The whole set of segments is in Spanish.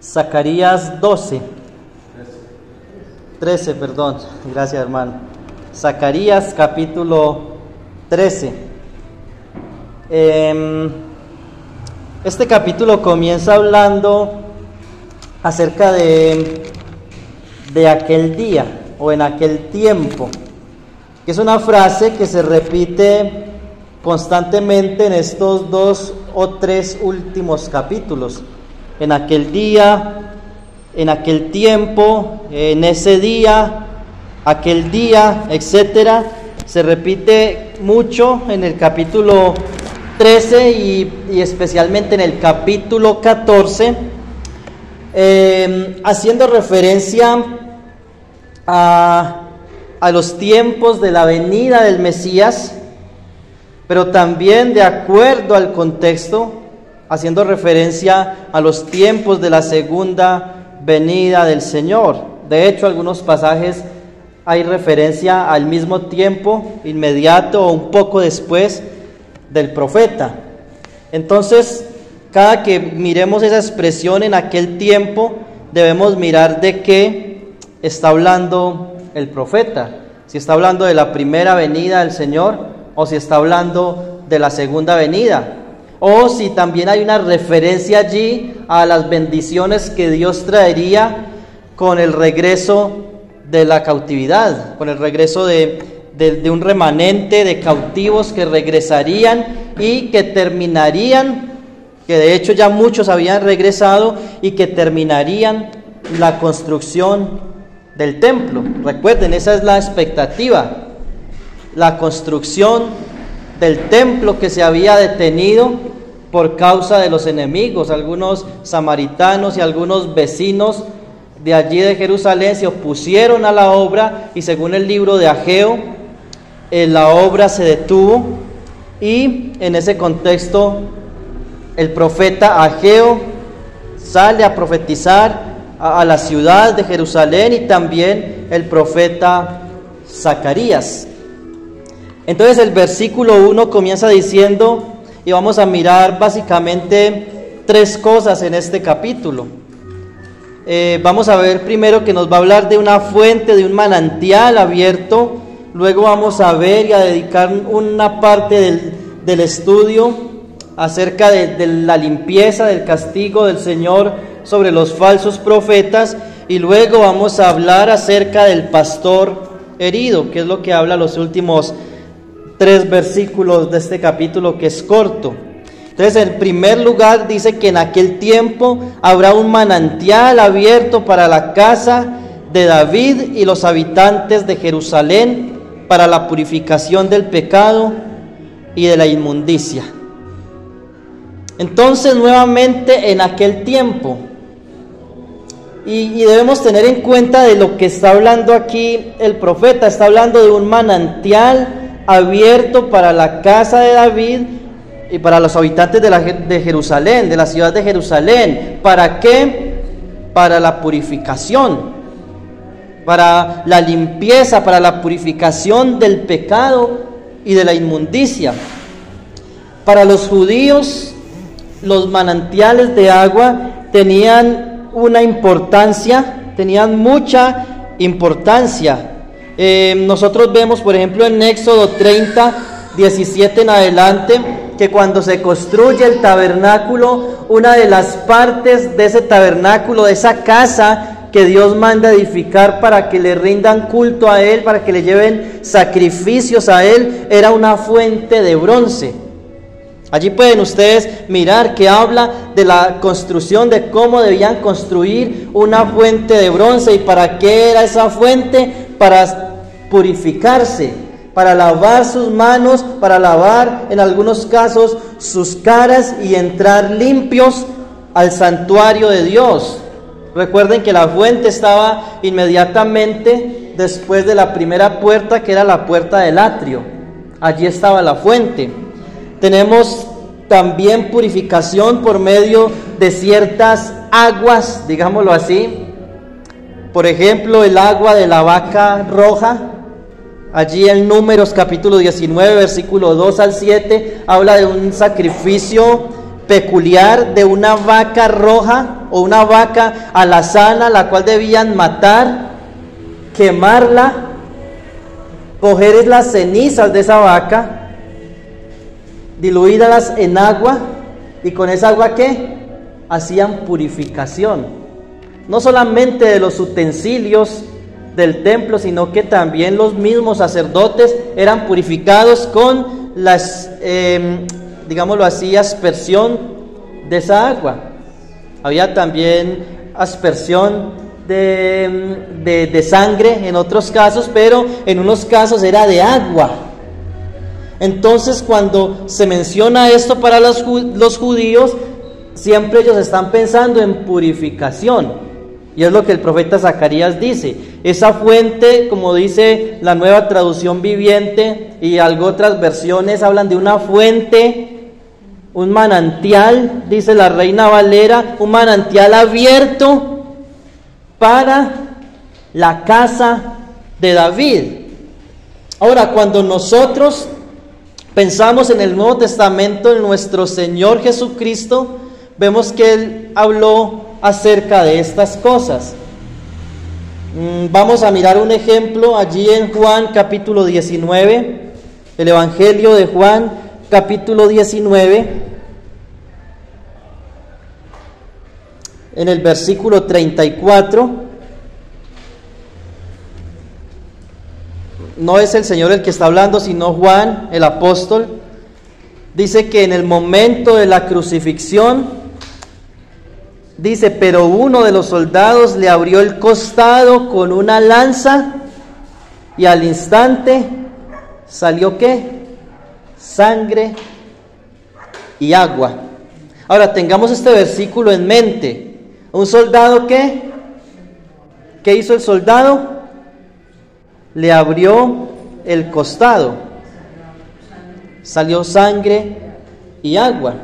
Zacarías 13, perdón, gracias hermano. Zacarías capítulo 13. Este capítulo comienza hablando acerca de aquel día o en aquel tiempo, que es una frase que se repite constantemente en estos 2 o 3 últimos capítulos. En aquel día, en aquel tiempo, en ese día, aquel día, etcétera. Se repite mucho en el capítulo 13 y especialmente en el capítulo 14, haciendo referencia a los tiempos de la venida del Mesías, pero también de acuerdo al contexto, haciendo referencia a los tiempos de la segunda venida del Señor. De hecho, algunos pasajes hay referencia al mismo tiempo, inmediato o un poco después del profeta. Entonces, cada que miremos esa expresión en aquel tiempo, debemos mirar de qué está hablando el profeta. Si está hablando de la primera venida del Señor o si está hablando de la segunda venida. O si también hay una referencia allí a las bendiciones que Dios traería con el regreso de la cautividad, con el regreso de un remanente de cautivos que regresarían y que terminarían, que de hecho ya muchos habían regresado y que terminarían la construcción del templo. Recuerden, esa es la expectativa, la construcción del templo que se había detenido por causa de los enemigos. Algunos samaritanos y algunos vecinos de allí de Jerusalén se opusieron a la obra y según el libro de Ageo, la obra se detuvo y en ese contexto el profeta Ageo sale a profetizar a la ciudad de Jerusalén y también el profeta Zacarías. Entonces el versículo 1 comienza diciendo, y vamos a mirar básicamente 3 cosas en este capítulo. Vamos a ver primero que nos va a hablar de una fuente, de un manantial abierto. Luego vamos a ver y a dedicar una parte del estudio acerca de la limpieza, del castigo del Señor sobre los falsos profetas. Y luego vamos a hablar acerca del pastor herido, que es lo que habla los últimos 3 versículos de este capítulo, que es corto. Entonces, en primer lugar dice que en aquel tiempo habrá un manantial abierto para la casa de David y los habitantes de Jerusalén para la purificación del pecado y de la inmundicia. Entonces, nuevamente en aquel tiempo, y debemos tener en cuenta de lo que está hablando aquí el profeta. Está hablando de un manantial abierto para la casa de David y para los habitantes de Jerusalén, de la ciudad de Jerusalén. ¿Para qué? Para la purificación, para la limpieza, para la purificación del pecado y de la inmundicia. Para los judíos, los manantiales de agua tenían una importancia, tenían mucha importancia. Nosotros vemos, por ejemplo, en Éxodo 30, 17 en adelante, que cuando se construye el tabernáculo, una de las partes de ese tabernáculo, de esa casa que Dios manda edificar para que le rindan culto a Él, para que le lleven sacrificios a Él, era una fuente de bronce. Allí pueden ustedes mirar que habla de la construcción, de cómo debían construir una fuente de bronce. ¿Y para qué era esa fuente? Para purificarse, para lavar sus manos, para lavar en algunos casos sus caras y entrar limpios al santuario de Dios. Recuerden que la fuente estaba inmediatamente después de la primera puerta, que era la puerta del atrio. Allí estaba la fuente. Tenemos también purificación por medio de ciertas aguas, digámoslo así. Por ejemplo, el agua de la vaca roja. Allí en Números capítulo 19, versículo 2 al 7, habla de un sacrificio peculiar de una vaca roja o una vaca alazana, la cual debían matar, quemarla, coger las cenizas de esa vaca, diluirlas en agua, y con esa agua ¿qué? Hacían purificación, no solamente de los utensilios del templo, sino que también los mismos sacerdotes eran purificados con las, digámoslo así, aspersión de esa agua. Había también aspersión de sangre en otros casos, pero en unos casos era de agua. Entonces, cuando se menciona esto para los judíos, siempre ellos están pensando en purificación. Y es lo que el profeta Zacarías dice. Esa fuente, como dice la Nueva Traducción Viviente, y algo otras versiones hablan de una fuente, un manantial, dice la Reina Valera, un manantial abierto para la casa de David. Ahora, cuando nosotros pensamos en el Nuevo Testamento, en nuestro Señor Jesucristo, vemos que Él habló acerca de estas cosas. Vamos a mirar un ejemplo allí en Juan capítulo 19, el Evangelio de Juan capítulo 19, en el versículo 34. No es el Señor el que está hablando, sino Juan, el apóstol. Dice que en el momento de la crucifixión, dice, pero uno de los soldados le abrió el costado con una lanza y al instante salió ¿qué? Sangre y agua. Ahora tengamos este versículo en mente. ¿Un soldado qué? ¿Qué hizo el soldado? Le abrió el costado. Salió sangre y agua.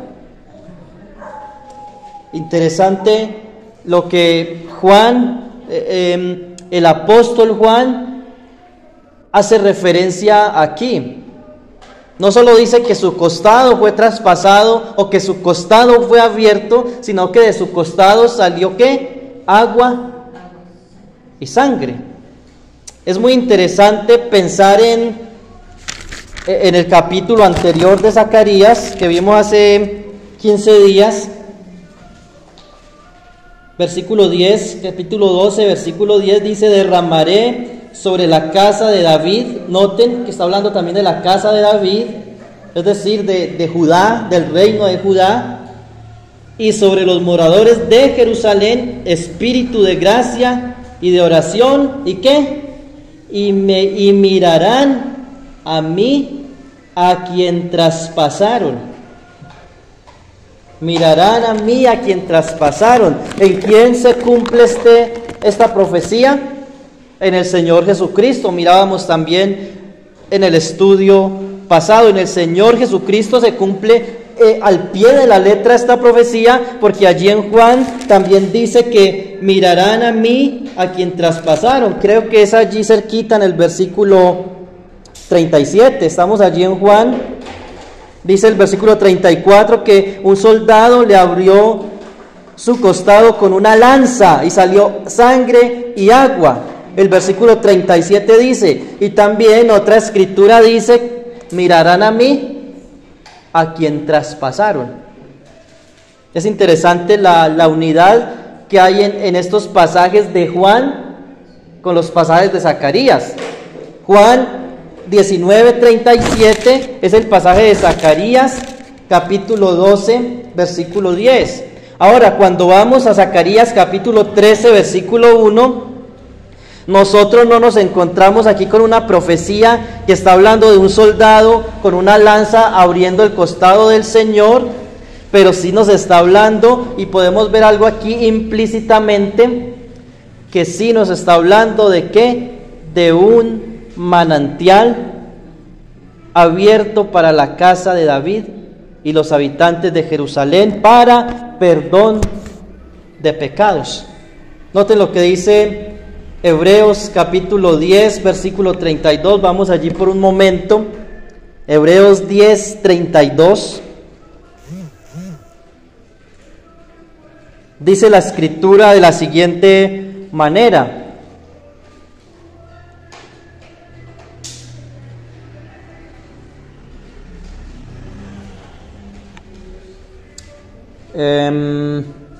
Interesante lo que Juan, el apóstol Juan, hace referencia aquí. No solo dice que su costado fue traspasado o que su costado fue abierto, sino que de su costado salió ¿qué? Agua y sangre. Es muy interesante pensar en el capítulo anterior de Zacarías que vimos hace 15 días. Versículo 10, capítulo 12, versículo 10 dice, derramaré sobre la casa de David. Noten que está hablando también de la casa de David, es decir, de Judá, del reino de Judá, y sobre los moradores de Jerusalén, espíritu de gracia y de oración, ¿y qué? Y mirarán a mí, a quien traspasaron. Mirarán a mí, a quien traspasaron. ¿En quién se cumple esta profecía? En el Señor Jesucristo. Mirábamos también en el estudio pasado. En el Señor Jesucristo se cumple al pie de la letra esta profecía, porque allí en Juan también dice que mirarán a mí, a quien traspasaron. Creo que es allí cerquita en el versículo 37. Estamos allí en Juan. Dice el versículo 34 que un soldado le abrió su costado con una lanza y salió sangre y agua. El versículo 37 dice, y también otra escritura dice, mirarán a mí, a quien traspasaron. Es interesante la unidad que hay en estos pasajes de Juan con los pasajes de Zacarías. Juan 19:37 es el pasaje de Zacarías, capítulo 12, versículo 10. Ahora, cuando vamos a Zacarías, capítulo 13, versículo 1, nosotros no nos encontramos aquí con una profecía que está hablando de un soldado con una lanza abriendo el costado del Señor, pero sí nos está hablando, y podemos ver algo aquí implícitamente, que sí nos está hablando de ¿qué? De un manantial abierto para la casa de David y los habitantes de Jerusalén para perdón de pecados. Noten lo que dice Hebreos capítulo 10, versículo 32. Vamos allí por un momento. Hebreos 10, 32. Dice la Escritura de la siguiente manera.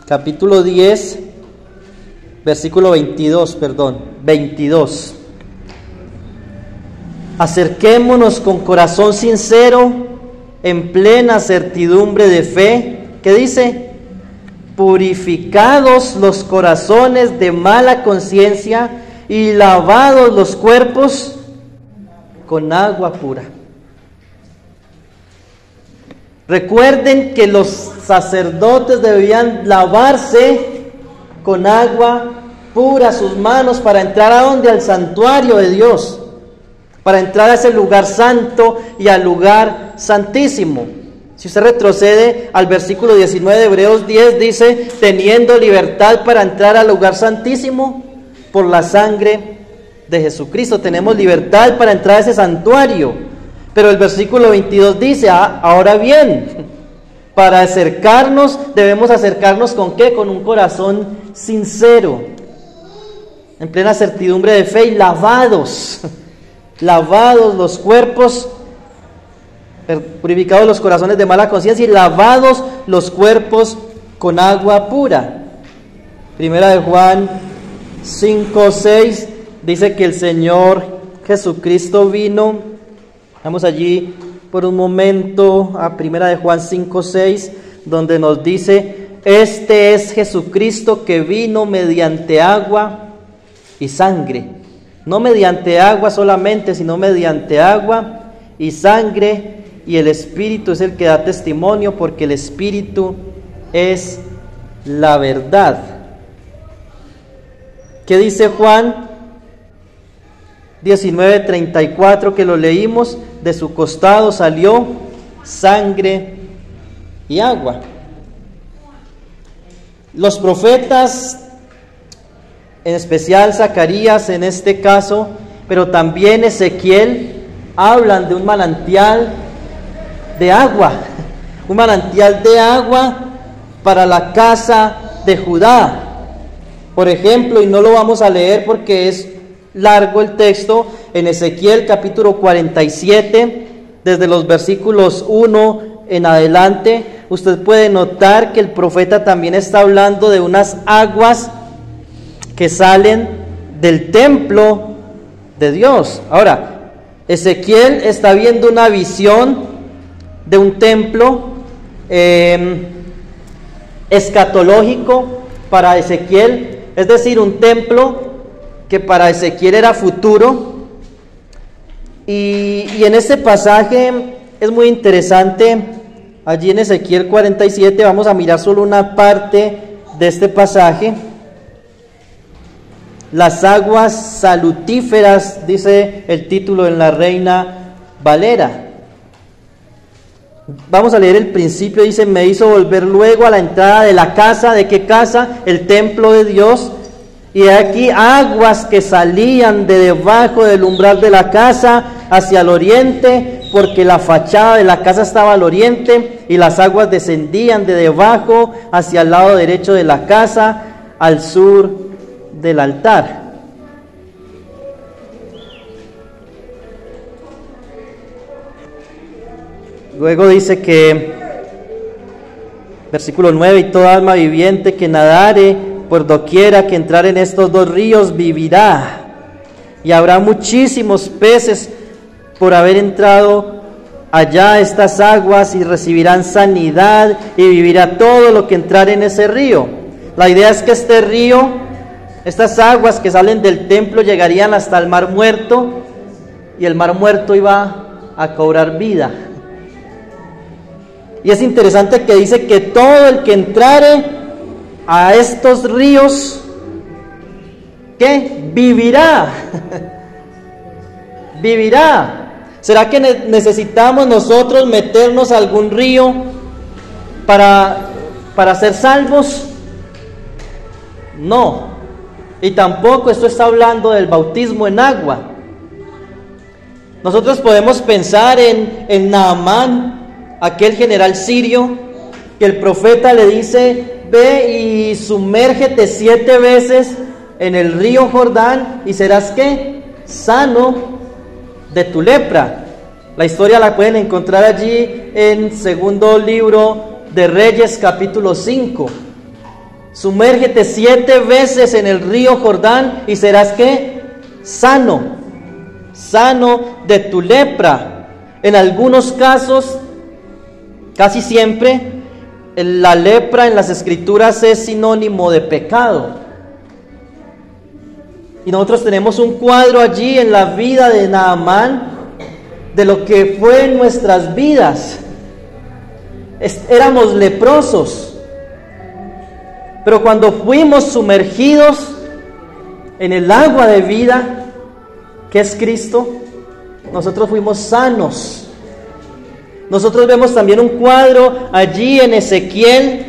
Capítulo 10, versículo 22. Acerquémonos con corazón sincero, en plena certidumbre de fe. ¿Qué dice? Purificados los corazones de mala conciencia y lavados los cuerpos con agua pura. Recuerden que los sacerdotes debían lavarse con agua pura sus manos para entrar ¿a dónde? Al santuario de Dios, para entrar a ese lugar santo y al lugar santísimo. Si usted retrocede al versículo 19 de Hebreos 10, dice, teniendo libertad para entrar al lugar santísimo por la sangre de Jesucristo. Tenemos libertad para entrar a ese santuario. Pero el versículo 22 dice, ahora bien, para acercarnos, debemos acercarnos ¿con qué? Con un corazón sincero, en plena certidumbre de fe y lavados los cuerpos, purificados los corazones de mala conciencia y lavados los cuerpos con agua pura. Primera de Juan 5:6 dice que el Señor Jesucristo vino. Vamos allí por un momento a Primera de Juan 5:6, donde nos dice, este es Jesucristo que vino mediante agua y sangre. No mediante agua solamente, sino mediante agua y sangre, y el Espíritu es el que da testimonio, porque el Espíritu es la verdad. ¿Qué dice Juan 19:34 que lo leímos? De su costado salió sangre y agua. Los profetas, en especial Zacarías en este caso, pero también Ezequiel, hablan de un manantial de agua, un manantial de agua para la casa de Judá. Por ejemplo, y no lo vamos a leer porque es largo el texto, en Ezequiel capítulo 47, desde los versículos 1 en adelante, usted puede notar que el profeta también está hablando de unas aguas que salen del templo de Dios. Ahora, Ezequiel está viendo una visión de un templo escatológico para Ezequiel, es decir, un templo que para Ezequiel era futuro. Y en este pasaje es muy interesante. Allí en Ezequiel 47 vamos a mirar solo una parte de este pasaje. Las aguas salutíferas, dice el título en la Reina Valera. Vamos a leer el principio. Dice, me hizo volver luego a la entrada de la casa. ¿De qué casa? El templo de Dios. Y aquí aguas que salían de debajo del umbral de la casa hacia el oriente, porque la fachada de la casa estaba al oriente, y las aguas descendían de debajo hacia el lado derecho de la casa, al sur del altar. Luego dice que, versículo 9, y toda alma viviente que nadare por doquiera que entrar en estos dos ríos vivirá, y habrá muchísimos peces por haber entrado allá estas aguas, y recibirán sanidad, y vivirá todo lo que entrar en ese río. La idea es que este río, estas aguas que salen del templo llegarían hasta el mar muerto, y el mar muerto iba a cobrar vida. Y es interesante que dice que todo el que entrare a estos ríos, ¿qué? Vivirá. Vivirá. ¿Será que necesitamos nosotros meternos a algún río para ser salvos? No. Y tampoco esto está hablando del bautismo en agua. Nosotros podemos pensar en Naamán, aquel general sirio, que el profeta le dice, ve y sumérgete 7 veces en el río Jordán y serás ¿qué? Sano de tu lepra. La historia la pueden encontrar allí en segundo libro de Reyes, capítulo 5. Sumérgete 7 veces en el río Jordán y serás ¿qué? Sano de tu lepra. En algunos casos, casi siempre, la lepra en las escrituras es sinónimo de pecado. Y nosotros tenemos un cuadro allí en la vida de Naamán de lo que fue en nuestras vidas. Éramos leprosos, pero cuando fuimos sumergidos en el agua de vida, que es Cristo, nosotros fuimos sanos. Nosotros vemos también un cuadro allí en Ezequiel.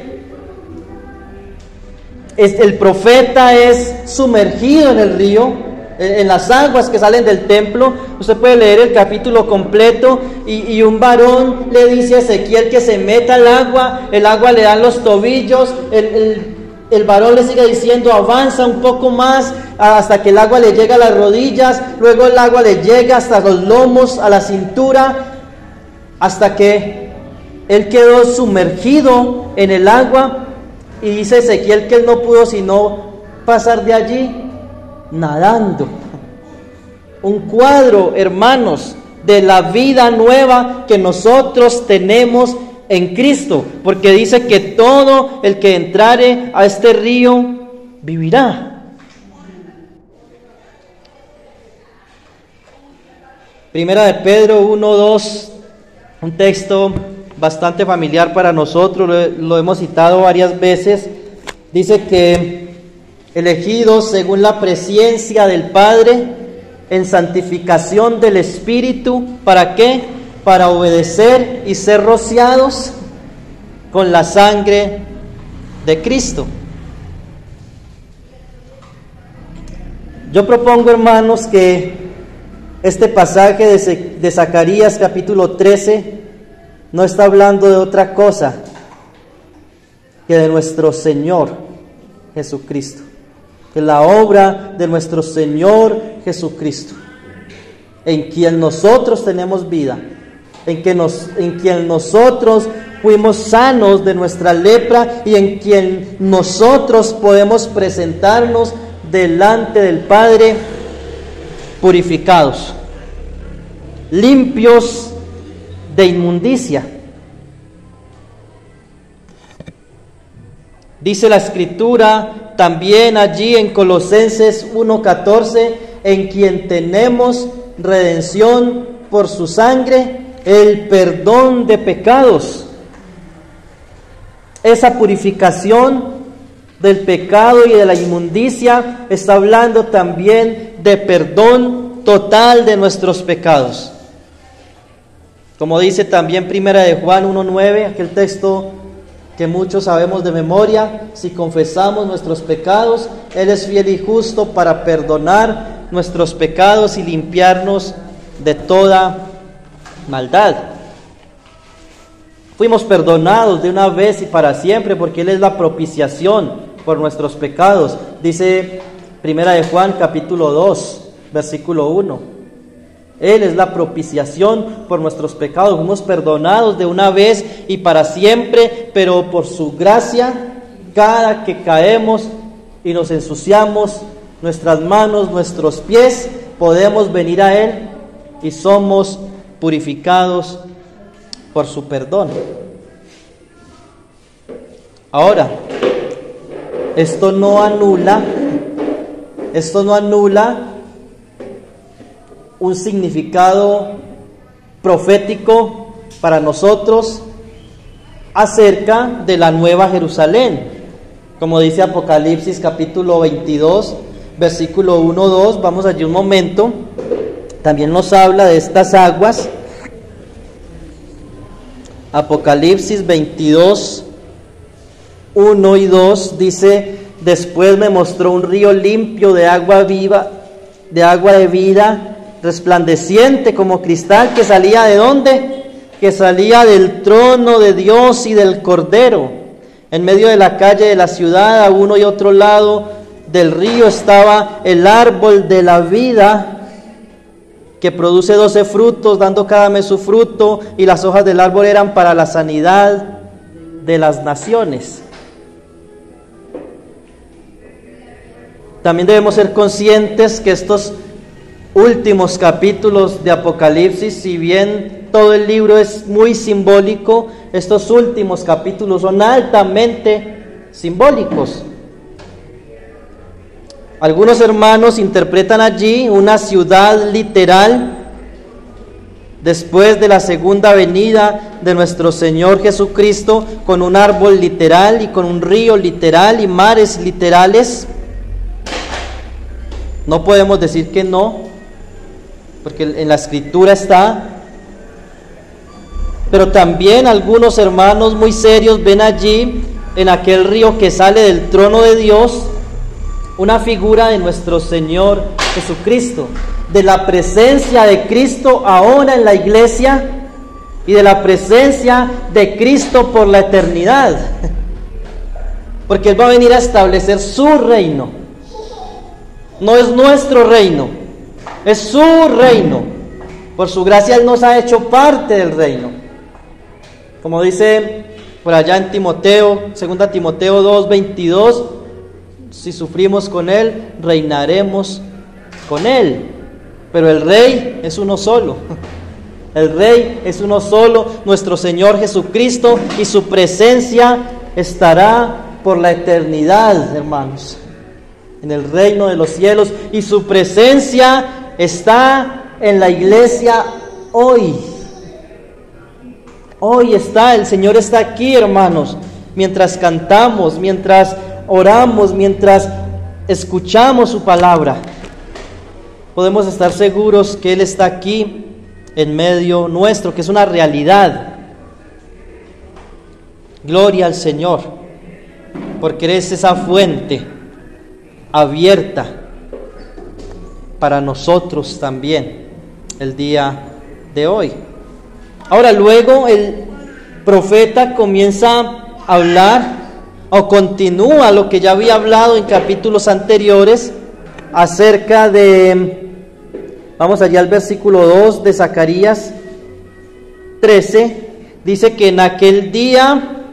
El profeta es sumergido en el río, en las aguas que salen del templo. Usted puede leer el capítulo completo y un varón le dice a Ezequiel que se meta al agua. El agua le da los tobillos. El varón le sigue diciendo avanza un poco más hasta que el agua le llega a las rodillas. Luego el agua le llega hasta los lomos, a la cintura, hasta que él quedó sumergido en el agua. Y dice Ezequiel que él no pudo sino pasar de allí nadando. Un cuadro, hermanos, de la vida nueva que nosotros tenemos en Cristo, porque dice que todo el que entrare a este río vivirá. Primera de Pedro 1:2, un texto bastante familiar para nosotros, lo hemos citado varias veces. Dice que elegidos según la presciencia del Padre en santificación del Espíritu, ¿para qué? Para obedecer y ser rociados con la sangre de Cristo. Yo propongo, hermanos, que este pasaje de Zacarías capítulo 13 no está hablando de otra cosa que de nuestro Señor Jesucristo, que la obra de nuestro Señor Jesucristo, en quien nosotros tenemos vida, en quien nosotros fuimos sanos de nuestra lepra y en quien nosotros podemos presentarnos delante del Padre purificados, limpios de inmundicia. Dice la Escritura también allí en Colosenses 1:14, en quien tenemos redención por su sangre, el perdón de pecados. Esa purificación del pecado y de la inmundicia está hablando también de perdón total de nuestros pecados. Como dice también Primera de Juan 1:9, aquel texto que muchos sabemos de memoria: si confesamos nuestros pecados, Él es fiel y justo para perdonar nuestros pecados y limpiarnos de toda maldad. Fuimos perdonados de una vez y para siempre, porque Él es la propiciación por nuestros pecados. Dice Primera de Juan capítulo 2, versículo 1. Él es la propiciación por nuestros pecados. Fuimos perdonados de una vez y para siempre, pero por su gracia, cada que caemos y nos ensuciamos nuestras manos, nuestros pies, podemos venir a Él y somos purificados por su perdón. Ahora, esto no anula un significado profético para nosotros acerca de la Nueva Jerusalén. Como dice Apocalipsis capítulo 22, versículo 1-2, vamos allí un momento. También nos habla de estas aguas. Apocalipsis 22, 1 y 2 dice: después me mostró un río limpio de agua viva, de agua de vida, resplandeciente como cristal, que salía ¿de dónde? Que salía del trono de Dios y del Cordero. En medio de la calle de la ciudad, a uno y otro lado del río, estaba el árbol de la vida, que produce 12 frutos, dando cada mes su fruto, y las hojas del árbol eran para la sanidad de las naciones. También debemos ser conscientes que estos últimos capítulos de Apocalipsis, si bien todo el libro es muy simbólico, estos últimos capítulos son altamente simbólicos. Algunos hermanos interpretan allí una ciudad literal después de la segunda venida de nuestro Señor Jesucristo, con un árbol literal y con un río literal y mares literales. No podemos decir que no, porque en la Escritura está. Pero también algunos hermanos muy serios ven allí, en aquel río que sale del trono de Dios, una figura de nuestro Señor Jesucristo, de la presencia de Cristo ahora en la iglesia y de la presencia de Cristo por la eternidad, porque Él va a venir a establecer su reino. No es nuestro reino, es su reino. Por su gracia Él nos ha hecho parte del reino. Como dice por allá en Timoteo, 2 Timoteo 2:22, si sufrimos con Él, reinaremos con Él. Pero el Rey es uno solo. El Rey es uno solo, nuestro Señor Jesucristo, y su presencia estará por la eternidad, hermanos, en el reino de los cielos, y su presencia está en la iglesia hoy. Hoy está, el Señor está aquí, hermanos, mientras cantamos, mientras oramos, mientras escuchamos su palabra. Podemos estar seguros que Él está aquí en medio nuestro, que es una realidad. Gloria al Señor, porque eres esa fuente abierta para nosotros también el día de hoy. Ahora, luego el profeta comienza a hablar, o continúa lo que ya había hablado en capítulos anteriores, acerca de, vamos allá al versículo 2 de Zacarías 13, dice que en aquel día,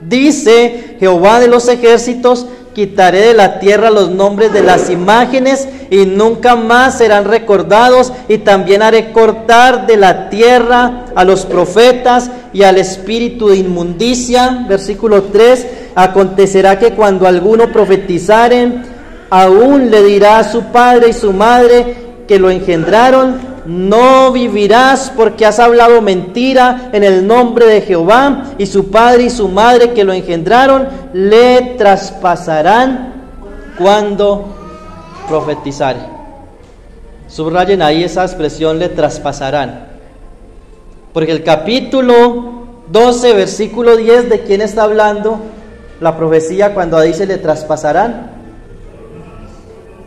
dice Jehová de los ejércitos, quitaré de la tierra los nombres de las imágenes y nunca más serán recordados, y también haré cortar de la tierra a los profetas y al espíritu de inmundicia. Versículo 3, acontecerá que cuando alguno profetizare, aún le dirá a su padre y su madre que lo engendraron: no vivirás porque has hablado mentira en el nombre de Jehová. Y su padre y su madre que lo engendraron le traspasarán cuando profetizare. Subrayen ahí esa expresión, le traspasarán, porque el capítulo 12 versículo 10, ¿de quién está hablando la profecía cuando dice le traspasarán?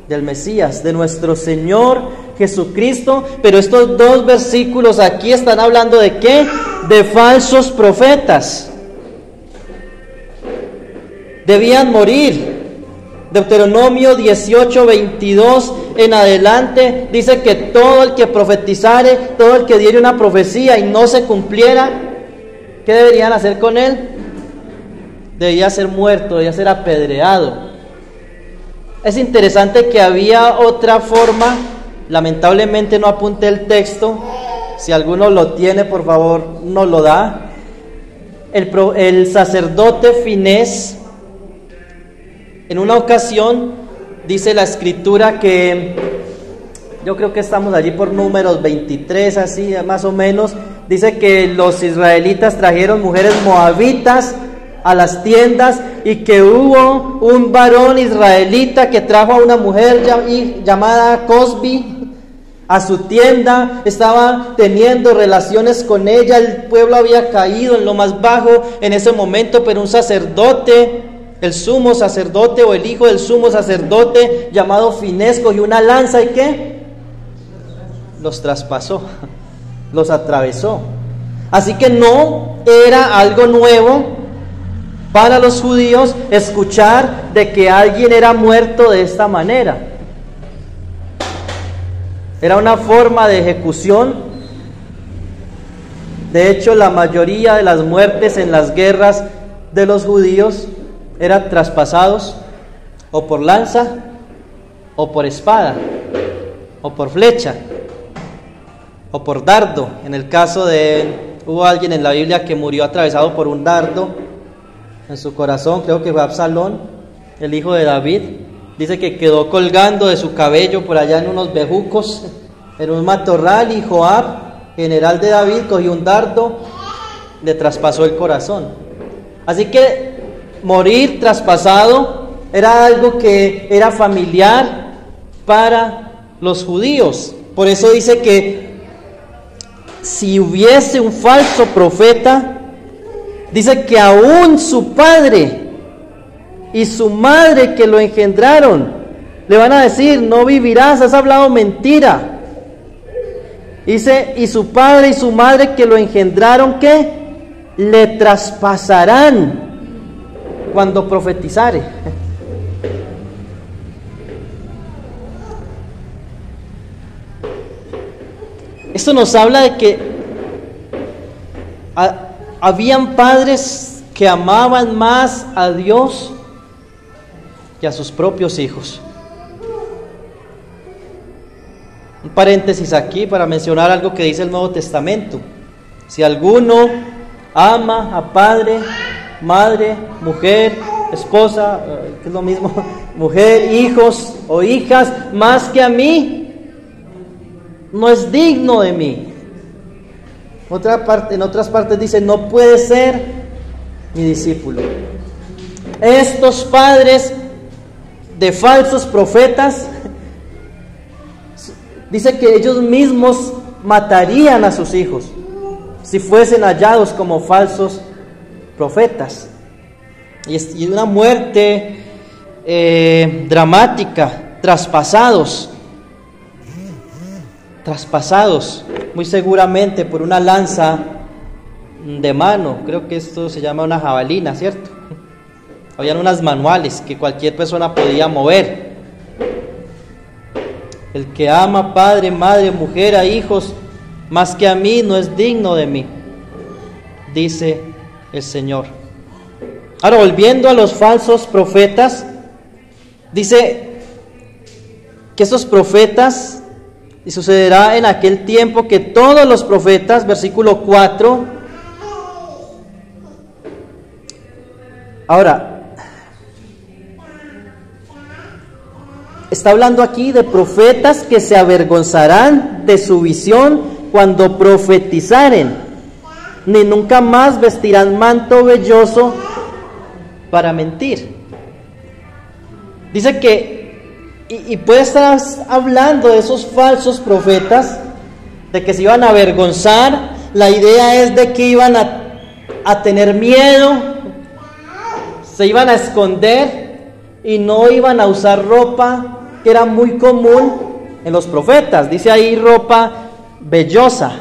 Del Mesías, de nuestro Señor Jesucristo. Pero estos dos versículos aquí están hablando ¿de qué? De falsos profetas. Debían morir. Deuteronomio 18:22 en adelante dice que todo el que profetizare, todo el que diere una profecía y no se cumpliera, ¿qué deberían hacer con él? Debía ser muerto, debía ser apedreado. Es interesante que había otra forma, lamentablemente no apunté el texto, si alguno lo tiene por favor nos lo da. El sacerdote Finés, en una ocasión, dice la escritura que, yo creo que estamos allí por Números 23, así más o menos, dice que los israelitas trajeron mujeres moabitas a las tiendas, y que hubo un varón israelita que trajo a una mujer llamada Cosbi a su tienda, estaba teniendo relaciones con ella. El pueblo había caído en lo más bajo en ese momento, pero un sacerdote, el sumo sacerdote o el hijo del sumo sacerdote llamado Finés, cogió una lanza y ¿qué? Los traspasó, los atravesó. Así que no era algo nuevo para los judíos escuchar de que alguien era muerto de esta manera. Era una forma de ejecución. De hecho, la mayoría de las muertes en las guerras de los judíos eran traspasados o por lanza, o por espada, o por flecha, o por dardo. En el caso hubo alguien en la Biblia que murió atravesado por un dardo en su corazón, creo que fue Absalón, el hijo de David. Dice que quedó colgando de su cabello por allá en unos bejucos, en un matorral, y Joab, general de David, cogió un dardo, le traspasó el corazón. Así que morir traspasado era algo que era familiar para los judíos. Por eso dice que si hubiese un falso profeta, dice que aún su padre y su madre que lo engendraron le van a decir: no vivirás, has hablado mentira. Dice: y su padre y su madre que lo engendraron, ¿qué? Le traspasarán cuando profetizare. Esto nos habla de que habían padres que amaban más a Dios que a sus propios hijos. Un paréntesis aquí para mencionar algo que dice el Nuevo Testamento. Si alguno ama a padre, madre, mujer, esposa, que es lo mismo, mujer, hijos o hijas, más que a mí, no es digno de mí. En otras partes dice: no puede ser mi discípulo. Estos padres de falsos profetas, dice que ellos mismos matarían a sus hijos si fuesen hallados como falsos profetas. Y una muerte dramática, traspasados, muy seguramente por una lanza de mano. Creo que esto se llama una jabalina, ¿cierto? Habían unas manuales que cualquier persona podía mover. El que ama padre, madre, mujer, a hijos, más que a mí, no es digno de mí, dice el Señor. Ahora, volviendo a los falsos profetas, dice que esos profetas, y sucederá en aquel tiempo que todos los profetas, versículo 4. Ahora, está hablando aquí de profetas que se avergonzarán de su visión cuando profetizaren, ni nunca más vestirán manto velloso para mentir. Dice que y puede estar hablando de esos falsos profetas, de que se iban a avergonzar. La idea es de que iban a tener miedo, se iban a esconder y no iban a usar ropa que era muy común en los profetas. Dice ahí ropa vellosa.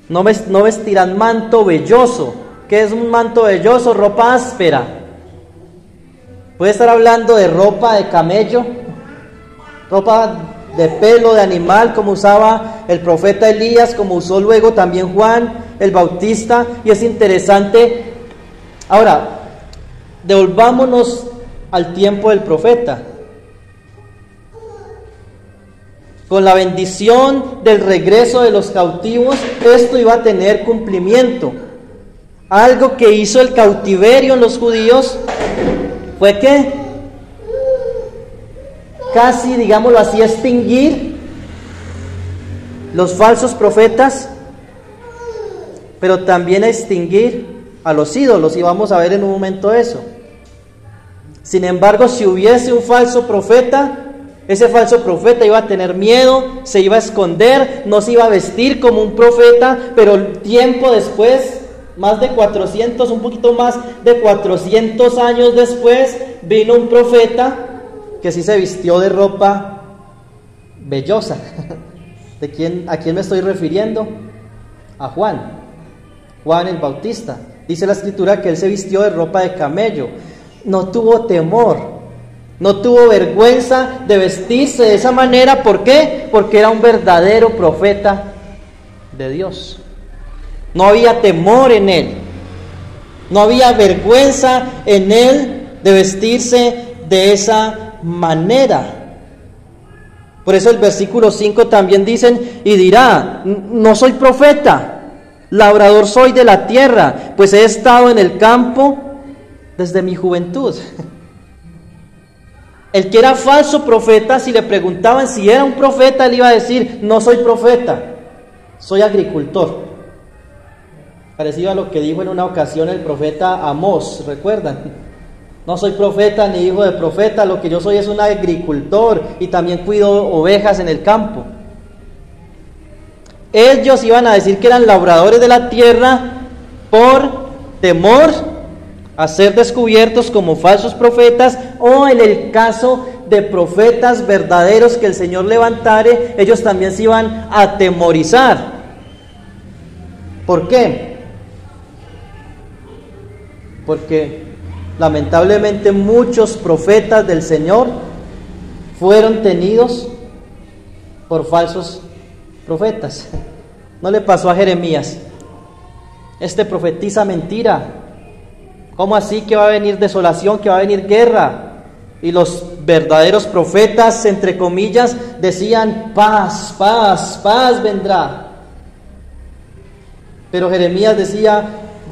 No vestirán manto velloso. ¿Qué es un manto velloso? Ropa áspera. Puede estar hablando de ropa de camello, ropa de pelo de animal, como usaba el profeta Elías, como usó luego también Juan el Bautista. Y es interesante. Ahora, devolvámonos al tiempo del profeta. Con la bendición del regreso de los cautivos, esto iba a tener cumplimiento. Algo que hizo el cautiverio en los judíos fue que casi, digámoslo así, extinguir los falsos profetas, pero también extinguir a los ídolos, y vamos a ver en un momento eso. Sin embargo, si hubiese un falso profeta, ese falso profeta iba a tener miedo, se iba a esconder, no se iba a vestir como un profeta, pero tiempo después, más de 400, un poquito más de 400 años después, vino un profeta que sí se vistió de ropa vellosa. ¿A quién me estoy refiriendo? A Juan el Bautista. Dice la Escritura que él se vistió de ropa de camello. No tuvo temor, no tuvo vergüenza de vestirse de esa manera. ¿Por qué? Porque era un verdadero profeta de Dios. No había temor en él, no había vergüenza en él de vestirse de esa manera. Por eso el versículo 5 también dicen, y dirá, no soy profeta, labrador soy de la tierra, pues he estado en el campo desde mi juventud. El que era falso profeta, si le preguntaban si era un profeta, él iba a decir, no soy profeta, soy agricultor. Parecido a lo que dijo en una ocasión el profeta Amós, ¿recuerdan? No soy profeta ni hijo de profeta, lo que yo soy es un agricultor y también cuido ovejas en el campo. Ellos iban a decir que eran labradores de la tierra por temor a ser descubiertos como falsos profetas, o en el caso de profetas verdaderos que el Señor levantare, ellos también se iban a atemorizar. ¿Por qué? Porque lamentablemente muchos profetas del Señor fueron tenidos por falsos profetas. ¿No le pasó a Jeremías? Este profetiza mentira. ¿Cómo así que va a venir desolación, que va a venir guerra? Y los verdaderos profetas, entre comillas, decían paz, paz, paz vendrá. Pero Jeremías decía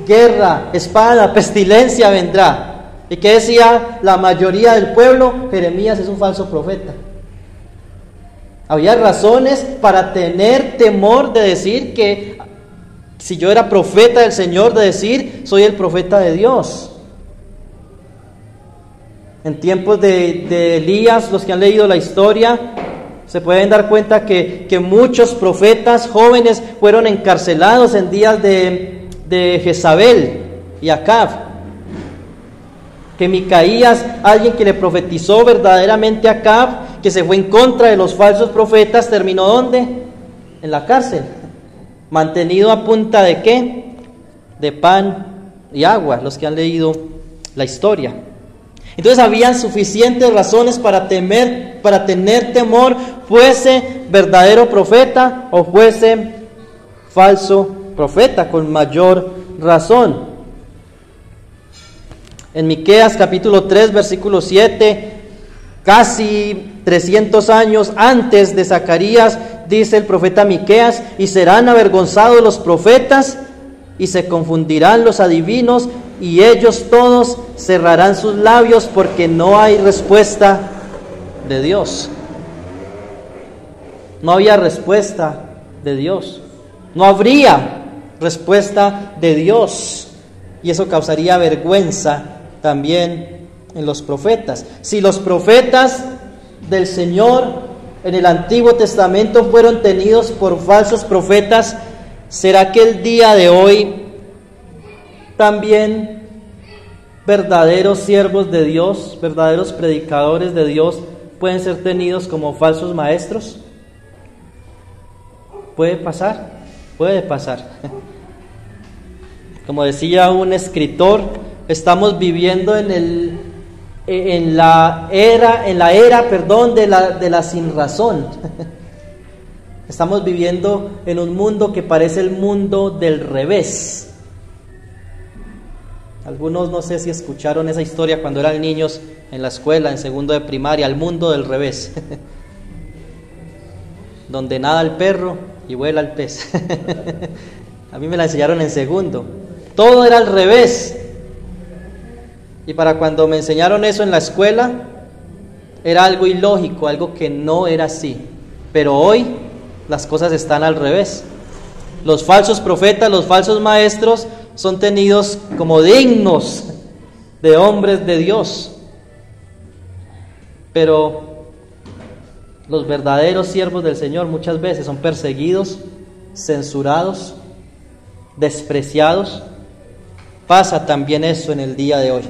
guerra, espada, pestilencia vendrá. ¿Y qué decía la mayoría del pueblo? Jeremías es un falso profeta. Había razones para tener temor de decir que si yo era profeta del Señor, de decir soy el profeta de Dios. En tiempos de Elías, los que han leído la historia, se pueden dar cuenta que muchos profetas jóvenes fueron encarcelados en días de Jezabel y Acab. Que Micaías, alguien que le profetizó verdaderamente a Acab, que se fue en contra de los falsos profetas, terminó ¿dónde? En la cárcel, mantenido a punta ¿de qué? De pan y agua, los que han leído la historia. Entonces habían suficientes razones para tener temor, fuese verdadero profeta o fuese falso profeta, con mayor razón. En Miqueas capítulo 3 versículo 7, casi 300 años antes de Zacarías, dice el profeta Miqueas, y serán avergonzados los profetas y se confundirán los adivinos, y ellos todos cerrarán sus labios, porque no hay respuesta de Dios. No había respuesta de Dios, no habría respuesta de Dios, y eso causaría vergüenza también en los profetas. Si los profetas del Señor en el Antiguo Testamento fueron tenidos por falsos profetas, ¿será que el día de hoy también verdaderos siervos de Dios, verdaderos predicadores de Dios, pueden ser tenidos como falsos maestros? ¿Puede pasar? Puede pasar. Como decía un escritor, estamos viviendo en la era de la sinrazón. Estamos viviendo en un mundo que parece el mundo del revés. Algunos no sé si escucharon esa historia cuando eran niños en la escuela, en segundo de primaria, el mundo del revés. Donde nada el perro y vuela el pez. A mí me la enseñaron en segundo. Todo era al revés. Y para cuando me enseñaron eso en la escuela, era algo ilógico, algo que no era así. Pero hoy las cosas están al revés. Los falsos profetas, los falsos maestros son tenidos como dignos de hombres de Dios. Pero los verdaderos siervos del Señor muchas veces son perseguidos, censurados, despreciados. Pasa también eso en el día de hoy.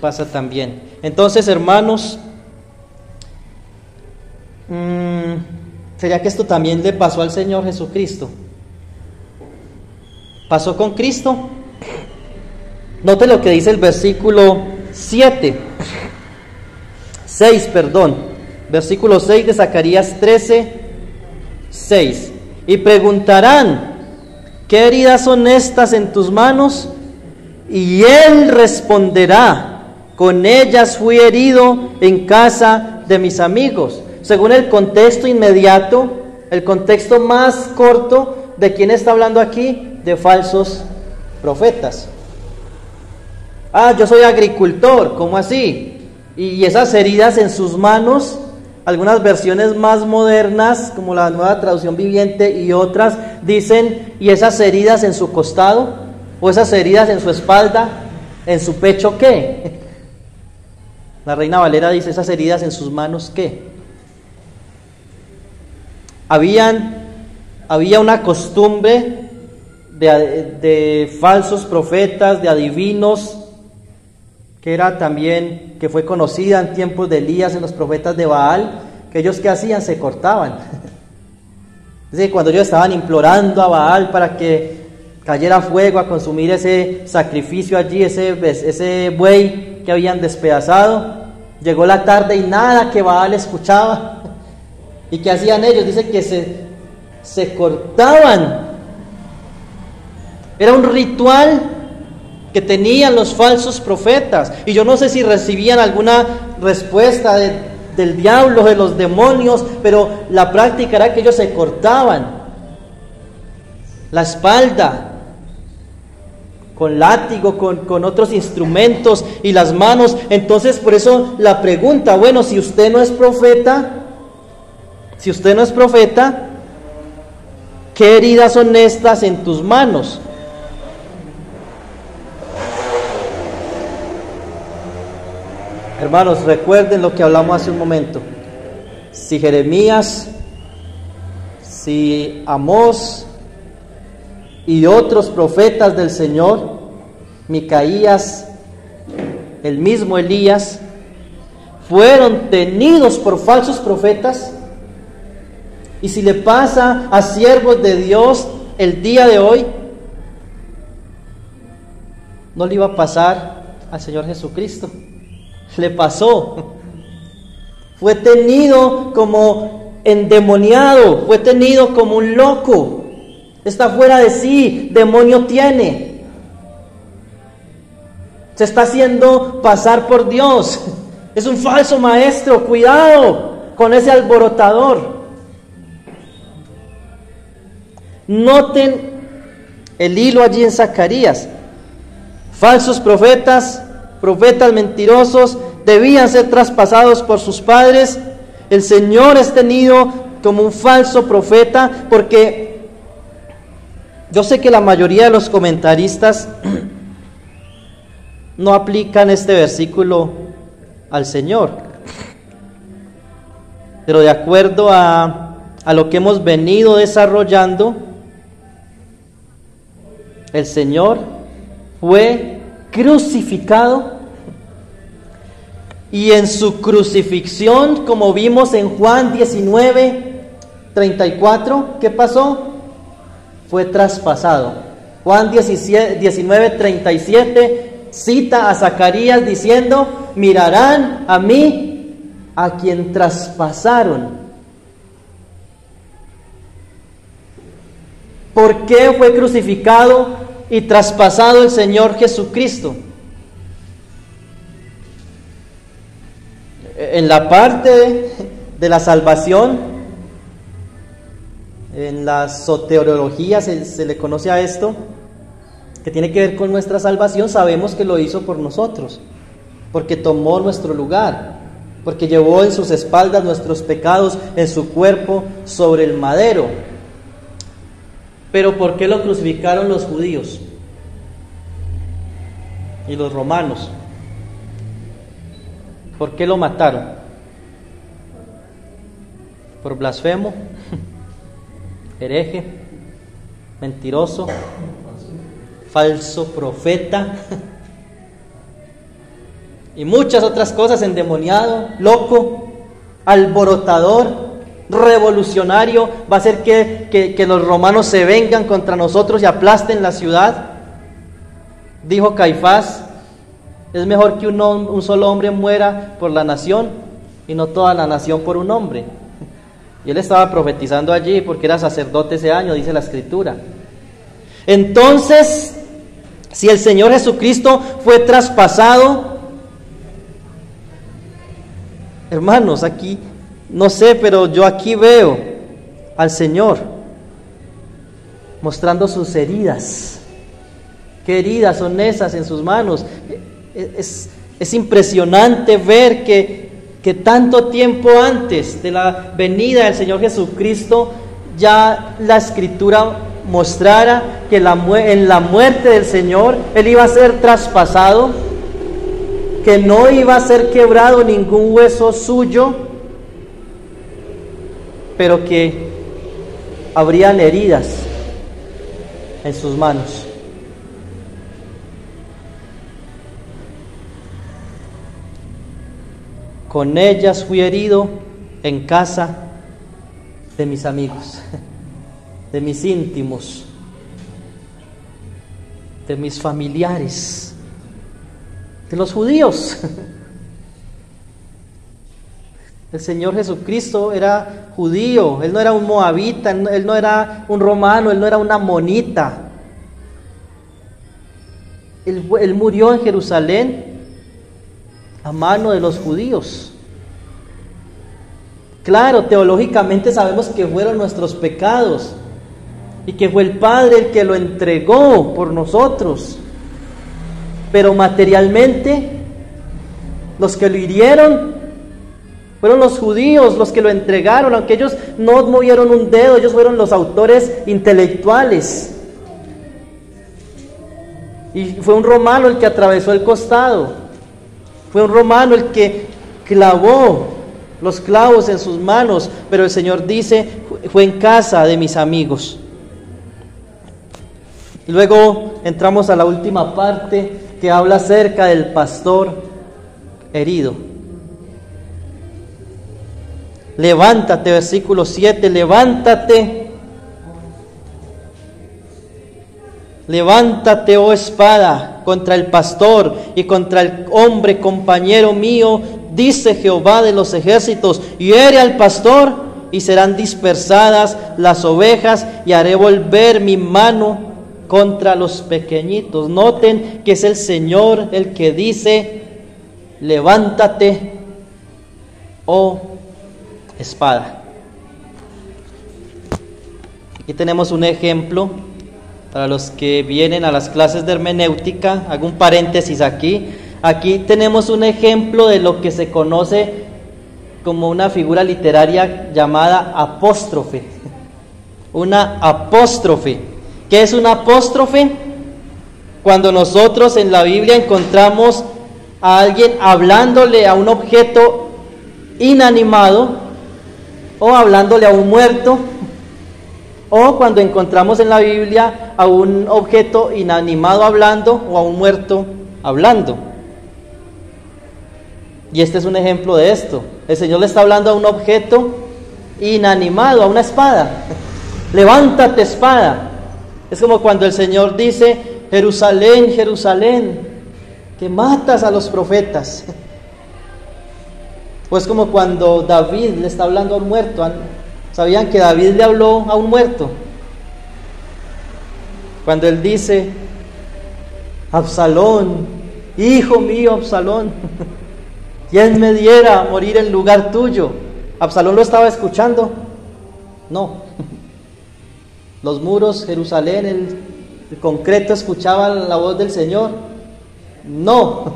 Pasa también. Entonces, hermanos, ¿sería que esto también le pasó al Señor Jesucristo? ¿Pasó con Cristo? Note lo que dice el versículo 6, versículo 6 de Zacarías 13:6. Y preguntarán: ¿qué heridas son estas en tus manos? Y él responderá: con ellas fui herido en casa de mis amigos. Según el contexto inmediato, el contexto más corto, ¿de quién está hablando aquí? De falsos profetas. Yo soy agricultor, ¿cómo así? Y esas heridas en sus manos, algunas versiones más modernas, como la Nueva Traducción Viviente y otras, dicen: ¿y esas heridas en su costado? ¿O esas heridas en su espalda? ¿En su pecho qué? La Reina Valera dice: ¿esas heridas en sus manos qué? Había una costumbre de falsos profetas, de adivinos, que era también, que fue conocida en tiempos de Elías, en los profetas de Baal, que ellos ¿qué hacían? Se cortaban. Es decir, cuando ellos estaban implorando a Baal para que cayera fuego a consumir ese sacrificio allí, ese buey que habían despedazado, llegó la tarde y nada que Baal escuchaba. ¿Y qué hacían ellos? Dice que se cortaban. Era un ritual que tenían los falsos profetas. Y yo no sé si recibían alguna respuesta del diablo, de los demonios, pero la práctica era que ellos se cortaban la espalda con látigo, con otros instrumentos, y las manos. Entonces, por eso la pregunta: bueno, si usted no es profeta, ¿qué heridas son estas en tus manos? Hermanos, recuerden lo que hablamos hace un momento. Si Jeremías, si Amós y otros profetas del Señor, Micaías, el mismo Elías, fueron tenidos por falsos profetas, y si le pasa a siervos de Dios el día de hoy, no le iba a pasar al Señor Jesucristo. Le pasó. Fue tenido como endemoniado, fue tenido como un loco. Está fuera de sí, demonio tiene. Se está haciendo pasar por Dios. Es un falso maestro, cuidado con ese alborotador. Noten el hilo allí en Zacarías. Falsos profetas, profetas mentirosos, debían ser traspasados por sus padres. El Señor es tenido como un falso profeta, porque yo sé que la mayoría de los comentaristas no aplican este versículo al Señor, pero de acuerdo a lo que hemos venido desarrollando, el Señor fue crucificado, y en su crucifixión, como vimos en Juan 19:34, ¿qué pasó? Fue traspasado. Juan 19:37 cita a Zacarías diciendo: mirarán a mí a quien traspasaron. ¿Por qué fue crucificado y traspasado el Señor Jesucristo? En la parte de la salvación, en la soteriología se le conoce a esto, que tiene que ver con nuestra salvación. Sabemos que lo hizo por nosotros, porque tomó nuestro lugar, porque llevó en sus espaldas nuestros pecados, en su cuerpo sobre el madero. Pero ¿por qué lo crucificaron los judíos y los romanos? ¿Por qué lo mataron? ¿Por blasfemo, hereje, mentiroso, falso profeta y muchas otras cosas? Endemoniado, loco, alborotador, revolucionario, va a hacer que los romanos se vengan contra nosotros y aplasten la ciudad. Dijo Caifás: es mejor que un solo hombre muera por la nación y no toda la nación por un hombre. Y él estaba profetizando allí porque era sacerdote ese año, dice la Escritura. Entonces, si el Señor Jesucristo fue traspasado, hermanos, aquí, no sé, pero yo aquí veo al Señor mostrando sus heridas. ¿Qué heridas son esas en sus manos? Es impresionante ver que tanto tiempo antes de la venida del Señor Jesucristo, ya la Escritura mostrara que en la muerte del Señor, Él iba a ser traspasado, que no iba a ser quebrado ningún hueso suyo, pero que habrían heridas en sus manos. Con ellas fui herido en casa de mis amigos, de mis íntimos, de mis familiares, de los judíos. El Señor Jesucristo era judío, Él no era un moabita, Él no era un romano, Él no era una amonita. Él murió en Jerusalén a mano de los judíos. Claro, teológicamente sabemos que fueron nuestros pecados y que fue el Padre el que lo entregó por nosotros, pero materialmente los que lo hirieron fueron los judíos, los que lo entregaron, aunque ellos no movieron un dedo, ellos fueron los autores intelectuales. Y fue un romano el que atravesó el costado. Fue un romano el que clavó los clavos en sus manos, pero el Señor dice: fue en casa de mis amigos. Luego entramos a la última parte que habla acerca del pastor herido. Levántate, versículo 7, levántate, oh espada, contra el pastor y contra el hombre compañero mío, dice Jehová de los ejércitos, y hiere al pastor, y serán dispersadas las ovejas, y haré volver mi mano contra los pequeñitos. Noten que es el Señor el que dice: levántate, oh espada. Aquí tenemos un ejemplo. Para los que vienen a las clases de hermenéutica, hago un paréntesis aquí. Aquí tenemos un ejemplo de lo que se conoce como una figura literaria llamada apóstrofe. Una apóstrofe. ¿Qué es una apóstrofe? Cuando nosotros en la Biblia encontramos a alguien hablándole a un objeto inanimado o hablándole a un muerto, o cuando encontramos en la Biblia a un objeto inanimado hablando o a un muerto hablando. Y este es un ejemplo de esto. El Señor le está hablando a un objeto inanimado, a una espada. Levántate, espada. Es como cuando el Señor dice: Jerusalén, Jerusalén, que matas a los profetas. O es como cuando David le está hablando a un muerto. ¿Sabían que David le habló a un muerto? Cuando él dice: Absalón, hijo mío, Absalón, ¿quién me diera morir en lugar tuyo? ¿Absalón lo estaba escuchando? No. Los muros, Jerusalén, el concreto escuchaban la voz del Señor. No.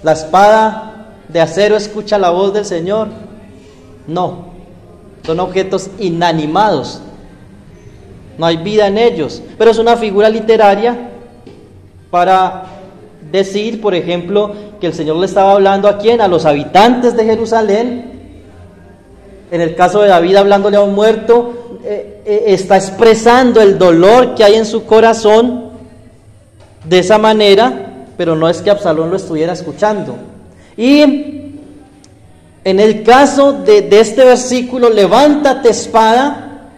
La espada de acero escucha la voz del Señor. No. Son objetos inanimados, no hay vida en ellos, pero es una figura literaria para decir, por ejemplo, que el Señor le estaba hablando ¿a quién? A los habitantes de Jerusalén. En el caso de David, hablándole a un muerto, está expresando el dolor que hay en su corazón de esa manera, pero no es que Absalón lo estuviera escuchando. Y en el caso de este versículo, levántate, espada,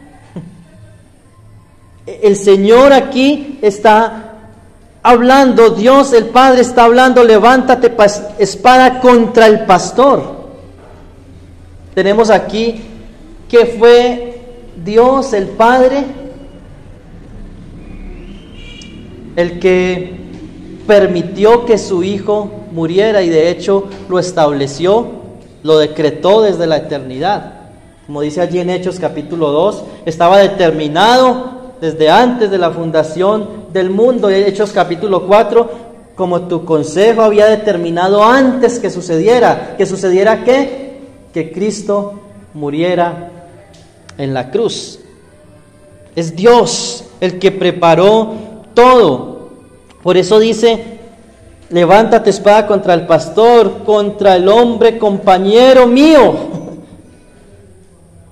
el Señor aquí está hablando, Dios el Padre está hablando, levántate espada contra el pastor. Tenemos aquí que fue Dios el Padre el que permitió que su Hijo muriera, y de hecho lo estableció, lo decretó desde la eternidad. Como dice allí en Hechos capítulo 2, estaba determinado desde antes de la fundación del mundo. Hechos capítulo 4, como tu consejo había determinado antes que sucediera. ¿Que sucediera qué? Que Cristo muriera en la cruz. Es Dios el que preparó todo. Por eso dice: levántate espada contra el pastor, contra el hombre compañero mío.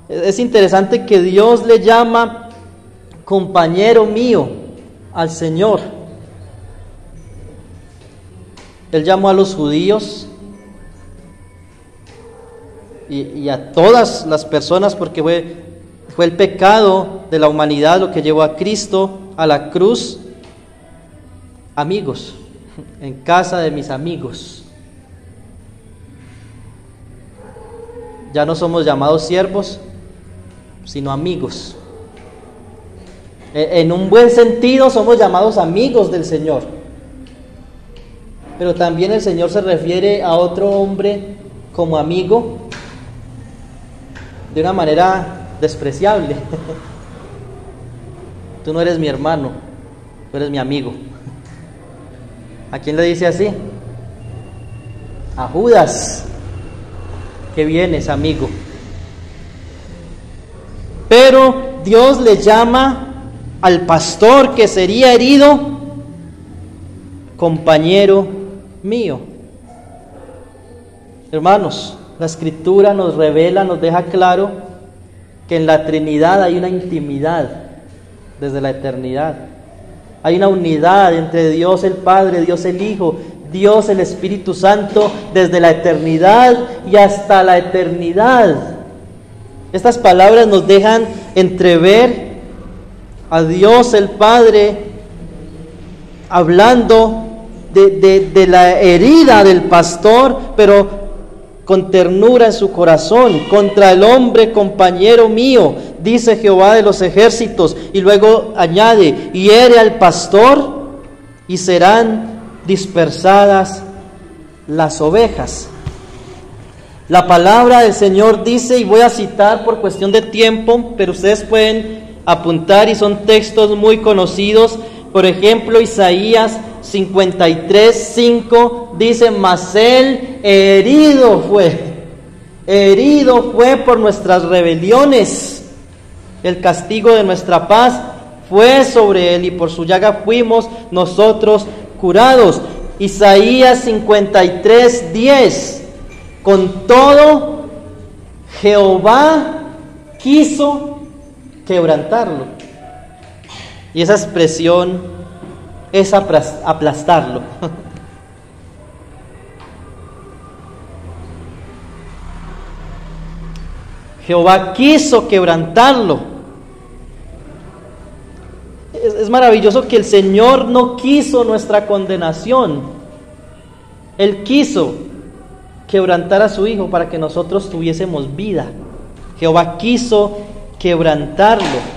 Es interesante que Dios le llama compañero mío al Señor. Él llamó a los judíos y a todas las personas, porque fue el pecado de la humanidad lo que llevó a Cristo a la cruz. Amigos, en casa de mis amigos. Ya no somos llamados siervos, sino amigos. En un buen sentido somos llamados amigos del Señor, pero también el Señor se refiere a otro hombre como amigo de una manera despreciable. Tú no eres mi hermano, tú eres mi amigo. ¿A quién le dice así? A Judas, que vienes, amigo. Pero Dios le llama al pastor que sería herido compañero mío. Hermanos, la Escritura nos revela, nos deja claro que en la Trinidad hay una intimidad desde la eternidad. Hay una unidad entre Dios el Padre, Dios el Hijo, Dios el Espíritu Santo, desde la eternidad y hasta la eternidad. Estas palabras nos dejan entrever a Dios el Padre hablando de la herida del pastor, pero con ternura en su corazón. Contra el hombre compañero mío, dice Jehová de los ejércitos, y luego añade: hiere al pastor y serán dispersadas las ovejas. La palabra del Señor dice, y voy a citar por cuestión de tiempo, pero ustedes pueden apuntar y son textos muy conocidos. Por ejemplo, Isaías 53:5 dice: mas él herido fue por nuestras rebeliones, el castigo de nuestra paz fue sobre él, y por su llaga fuimos nosotros curados. Isaías 53:10: con todo Jehová quiso quebrantarlo. Y esa expresión es aplastarlo. Jehová quiso quebrantarlo. Es maravilloso que el Señor no quiso nuestra condenación. Él quiso quebrantar a su Hijo para que nosotros tuviésemos vida. Jehová quiso quebrantarlo.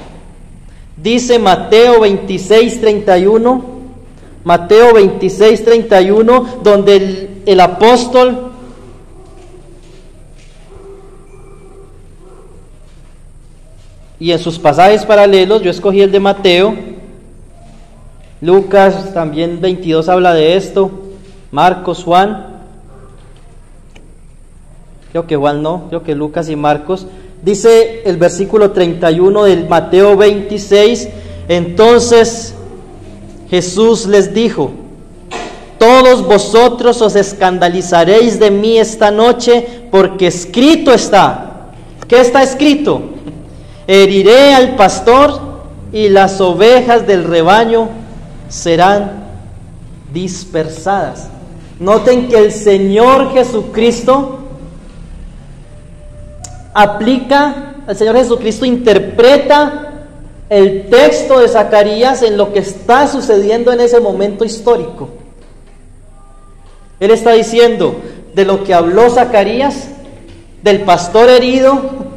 Dice Mateo 26:31, Mateo 26:31, donde el apóstol y en sus pasajes paralelos, yo escogí el de Mateo, Lucas también 22 habla de esto, Marcos, Juan, creo que Juan no, creo que Lucas y Marcos. Dice el versículo 31 del Mateo 26: entonces Jesús les dijo: todos vosotros os escandalizaréis de mí esta noche, porque escrito está. ¿Qué está escrito? Heriré al pastor y las ovejas del rebaño serán dispersadas. Noten que el Señor Jesucristo el Señor Jesucristo interpreta el texto de Zacarías en lo que está sucediendo en ese momento histórico. Él está diciendo de lo que habló Zacarías, del pastor herido.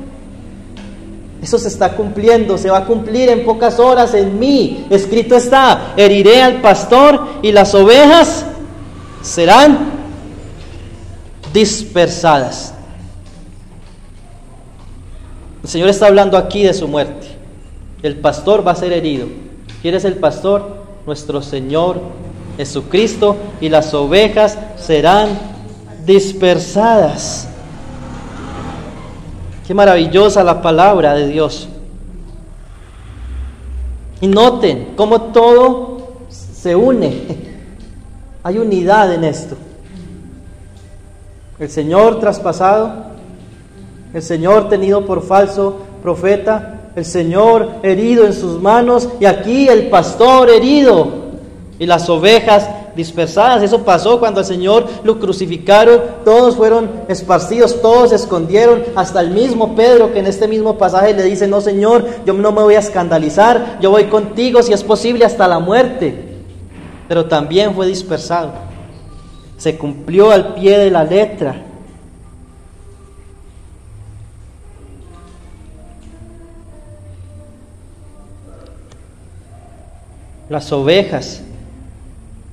Eso se está cumpliendo, se va a cumplir en pocas horas en mí. Escrito está: heriré al pastor y las ovejas serán dispersadas. El Señor está hablando aquí de su muerte. El pastor va a ser herido. ¿Quién es el pastor? Nuestro Señor Jesucristo, y las ovejas serán dispersadas. Qué maravillosa la palabra de Dios. Y noten cómo todo se une. Hay unidad en esto. El Señor traspasado, el Señor tenido por falso profeta, el Señor herido en sus manos, y aquí el pastor herido y las ovejas dispersadas. Eso pasó cuando al Señor lo crucificaron. Todos fueron esparcidos, todos se escondieron, hasta el mismo Pedro, que en este mismo pasaje le dice: no, Señor, yo no me voy a escandalizar, yo voy contigo si es posible hasta la muerte. Pero también fue dispersado. Se cumplió al pie de la letra. Las ovejas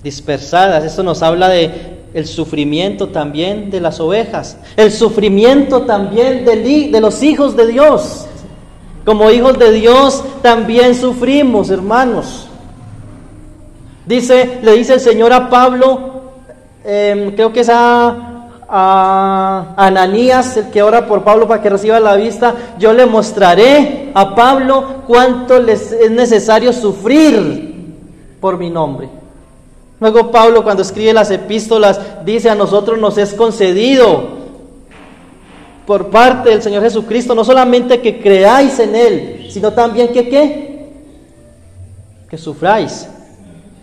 dispersadas, esto nos habla de el sufrimiento también de las ovejas, el sufrimiento también de los hijos de Dios. Como hijos de Dios también sufrimos, hermanos. Le dice el Señor a Pablo, creo que es a Ananías, el que ora por Pablo para que reciba la vista: yo le mostraré a Pablo cuánto les es necesario sufrir por mi nombre. Luego Pablo, cuando escribe las epístolas, dice: a nosotros nos es concedido por parte del Señor Jesucristo no solamente que creáis en Él, sino también que sufráis,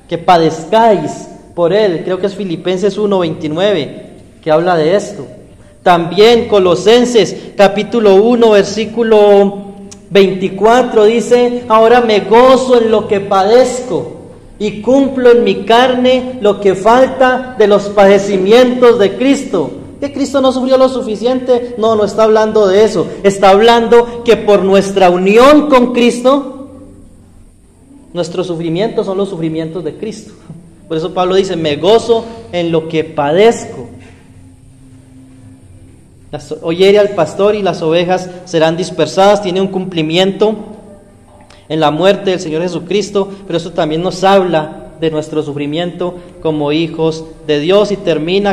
que padezcáis por Él. Creo que es Filipenses 1:29 que habla de esto. También Colosenses capítulo 1 versículo 24 dice: ahora me gozo en lo que padezco y cumplo en mi carne lo que falta de los padecimientos de Cristo. ¿Que Cristo no sufrió lo suficiente? No está hablando de eso. Está hablando que por nuestra unión con Cristo, nuestros sufrimientos son los sufrimientos de Cristo. Por eso Pablo dice: me gozo en lo que padezco. Oyere al pastor y las ovejas serán dispersadas. Tiene un cumplimiento en la muerte del Señor Jesucristo, pero eso también nos habla de nuestro sufrimiento como hijos de Dios. Y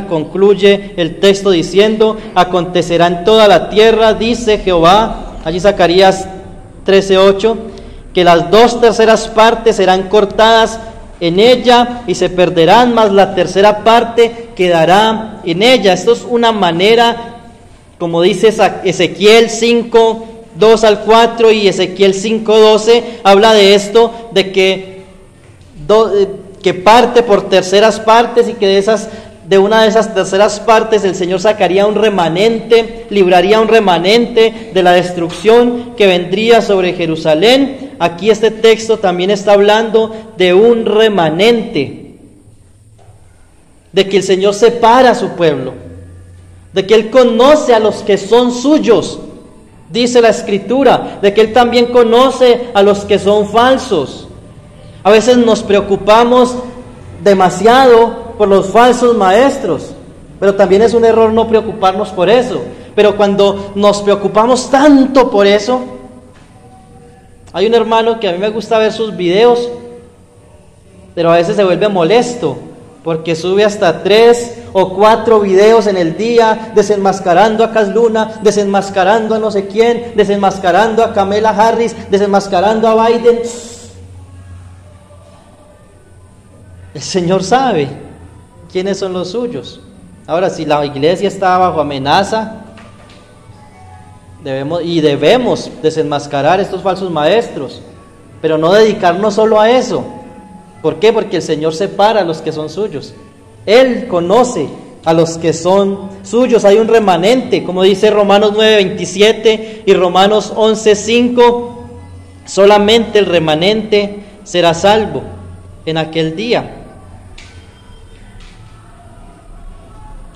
concluye el texto diciendo: acontecerá en toda la tierra, dice Jehová, allí Zacarías 13:8, que las 2/3 partes serán cortadas en ella y se perderán, mas la 1/3 parte quedará en ella. Esto es una manera, como dice Ezequiel 5:2-4 y Ezequiel 5:12, habla de esto, de que parte por 3/3 partes, y que de una de esas 3/3 partes el Señor sacaría un remanente, libraría un remanente de la destrucción que vendría sobre Jerusalén. Aquí este texto también está hablando de un remanente, de que el Señor separa a su pueblo, de que Él conoce a los que son suyos. Dice la Escritura, de que Él también conoce a los que son falsos. A veces nos preocupamos demasiado por los falsos maestros, pero también es un error no preocuparnos por eso. Pero cuando nos preocupamos tanto por eso, hay un hermano que a mí me gusta ver sus videos, pero a veces se vuelve molesto, porque sube hasta 3 o 4 videos en el día, desenmascarando a Cas Luna, desenmascarando a no sé quién, desenmascarando a Kamala Harris, desenmascarando a Biden. El Señor sabe quiénes son los suyos. Ahora, si la iglesia está bajo amenaza, debemos desenmascarar estos falsos maestros, pero no dedicarnos solo a eso. ¿Por qué? Porque el Señor separa a los que son suyos. Él conoce a los que son suyos. Hay un remanente, como dice Romanos 9:27 y Romanos 11:5. Solamente el remanente será salvo en aquel día.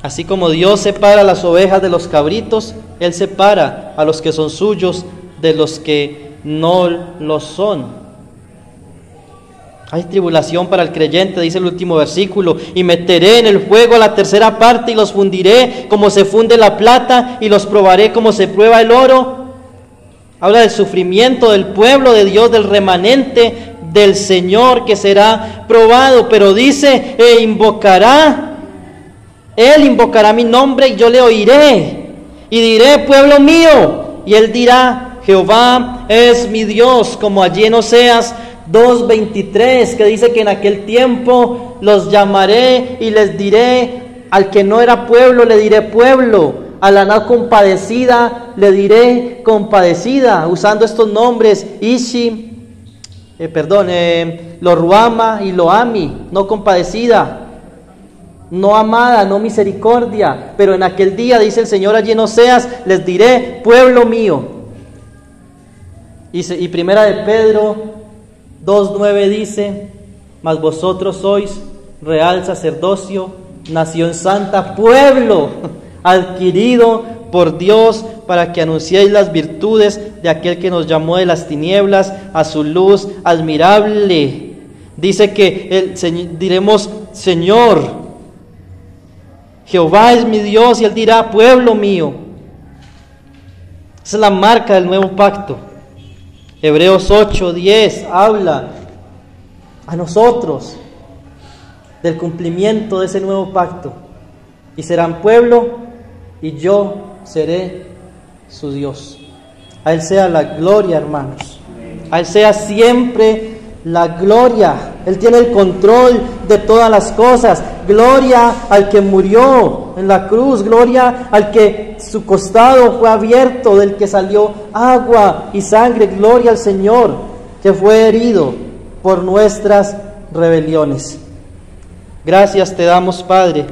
Así como Dios separa las ovejas de los cabritos, Él separa a los que son suyos de los que no lo son. Hay tribulación para el creyente, dice el último versículo, y meteré en el fuego a la tercera parte y los fundiré como se funde la plata y los probaré como se prueba el oro. Habla del sufrimiento del pueblo de Dios, del remanente del Señor que será probado, pero dice, Él invocará mi nombre y yo le oiré y diré, pueblo mío, y Él dirá, Jehová es mi Dios, como allí en Oseas 2:23, que dice que en aquel tiempo los llamaré y les diré, al que no era pueblo le diré pueblo, a la no compadecida le diré compadecida, usando estos nombres, Lo Ruama y Lo Ami, no compadecida, no amada, no misericordia, pero en aquel día, dice el Señor allí en Oseas, les diré, pueblo mío. Y primera de Pedro 2:9 dice, mas vosotros sois real sacerdocio, nación santa, pueblo adquirido por Dios, para que anunciéis las virtudes de aquel que nos llamó de las tinieblas a su luz admirable. Dice que diremos, Señor, Jehová es mi Dios, y Él dirá, pueblo mío. Esa es la marca del nuevo pacto. Hebreos 8:10 habla a nosotros del cumplimiento de ese nuevo pacto. Y serán pueblo, y yo seré su Dios. A Él sea la gloria, hermanos. A Él sea siempre la gloria. Él tiene el control de todas las cosas. Gloria al que murió en la cruz. Gloria al que su costado fue abierto, del que salió agua y sangre. Gloria al Señor, que fue herido por nuestras rebeliones. Gracias te damos, Padre,